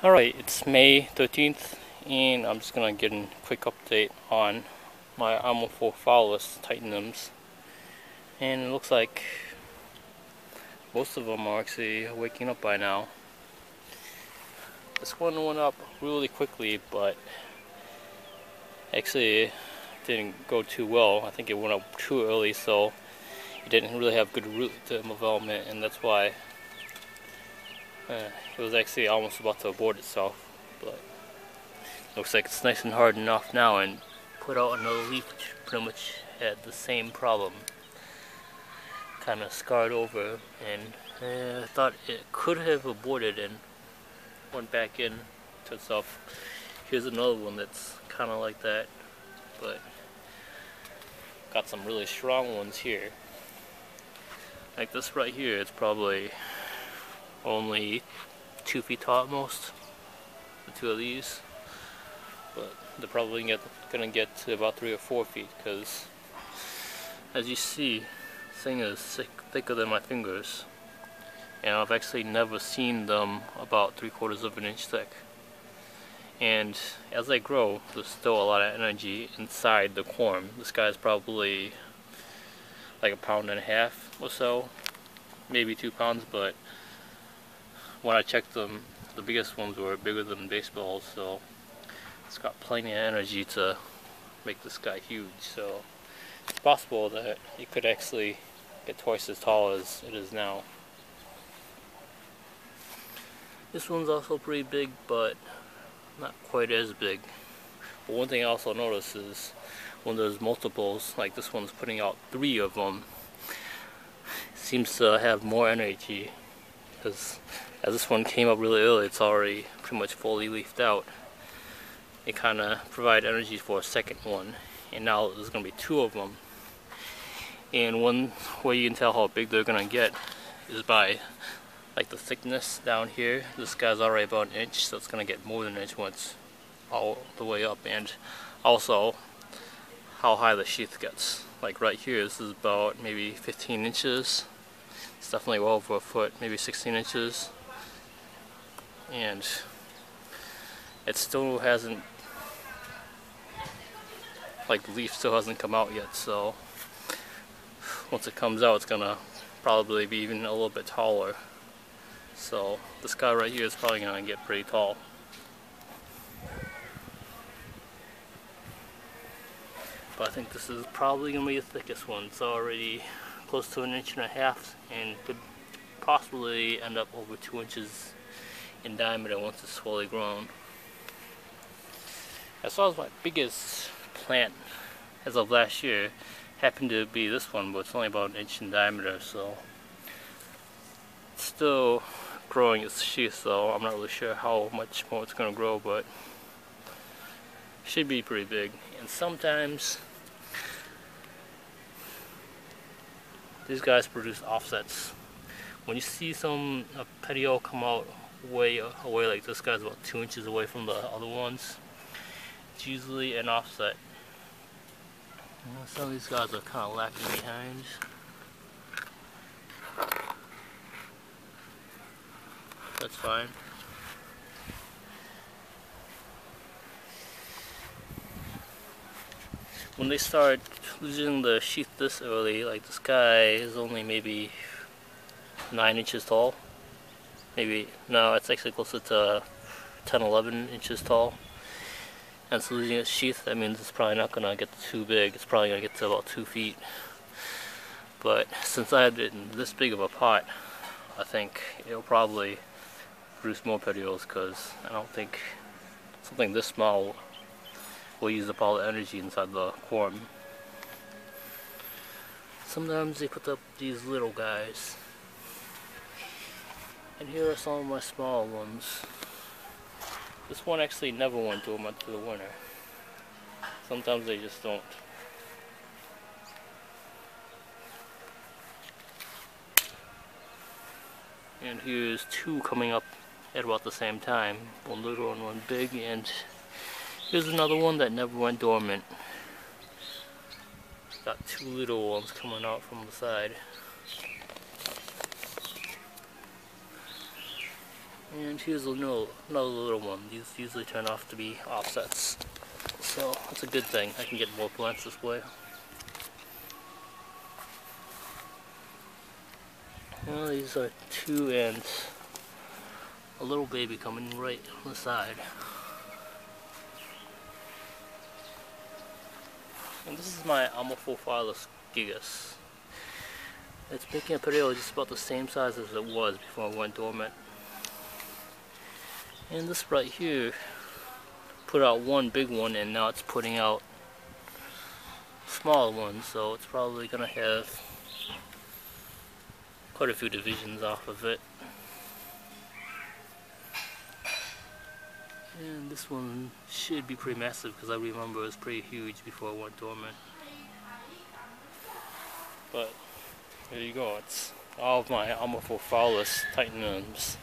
Alright, it's May 13th, and I'm just gonna get a quick update on my Amorphophallus titanums. And it looks like most of them are actually waking up by now. This one went up really quickly, but actually didn't go too well. I think it went up too early, so it didn't really have good root development, and that's why it was actually almost about to abort itself. But looks like it's nice and hard enough now, and put out another leaf which pretty much had the same problem. Kind of scarred over, and I thought it could have aborted and went back in to itself. Here's another one that's kind of like that, but got some really strong ones here. Like this right here, it's probably only 2 feet tall at most, the two of these, but they're probably gonna get to about 3 or 4 feet, because as you see, this thing is thicker than my fingers, and I've actually never seen them about 3/4 of an inch thick. And as they grow, there's still a lot of energy inside the corm. This guy's probably like 1.5 pounds or so, maybe 2 pounds, but when I checked them, the biggest ones were bigger than baseballs, so it's got plenty of energy to make this guy huge. So it's possible that it could actually get twice as tall as it is now. This one's also pretty big, but not quite as big. But one thing I also noticed is when there's multiples, like this one's putting out 3 of them, it seems to have more energy, because as this one came up really early, it's already pretty much fully leafed out. It kind of provided energy for a second one, and now there's going to be 2 of them. And one way you can tell how big they're going to get is by like the thickness down here. This guy's already about 1 inch, so it's going to get more than 1 inch once all the way up, and also how high the sheath gets. Like right here, this is about maybe 15 inches. It's definitely well over a foot, maybe 16 inches. And it still hasn't, like the leaf still hasn't come out yet, so once it comes out, it's gonna probably be even a little bit taller. So this guy right here is probably gonna get pretty tall. But I think this is probably gonna be the thickest one. It's already close to 1.5 inches, and could possibly end up over 2 inches in diameter once it's fully grown. As far as my biggest plant as of last year happened to be this one, but it's only about 1 inch in diameter, so it's still growing its sheath, so I'm not really sure how much more it's going to grow, but it should be pretty big. And sometimes these guys produce offsets. When you see a petiole come out way away, like this guy's about 2 inches away from the other ones, it's usually an offset. Some of these guys are kind of lacking behind. That's fine. When they start losing the sheath this early, like this guy is only maybe 9 inches tall. Maybe, no, it's actually closer to 10-11 inches tall. And it's losing its sheath. That means it's probably not gonna get too big. It's probably gonna get to about 2 feet. But since I had it in this big of a pot, I think it'll probably produce more petioles, because I don't think something this small will use up all the energy inside the corm. Sometimes they put up these little guys. And here are some of my small ones. This one actually never went dormant through the winter. Sometimes they just don't. And here's 2 coming up at about the same time. One little and one big, and here's another one that never went dormant. Got 2 little ones coming out from the side. And here's another little one. These usually turn off to be offsets. So that's a good thing. I can get more plants this way. Well, these are 2 and a little baby coming right on the side. And this is my Amorphophallus gigas. It's making a petiole just about the same size as it was before it went dormant. And this right here put out one big one, and now it's putting out smaller ones, so it's probably gonna have quite a few divisions off of it. And this one should be pretty massive because I remember it was pretty huge before it went dormant. But there you go, it's all of my Amorphophallus titanums.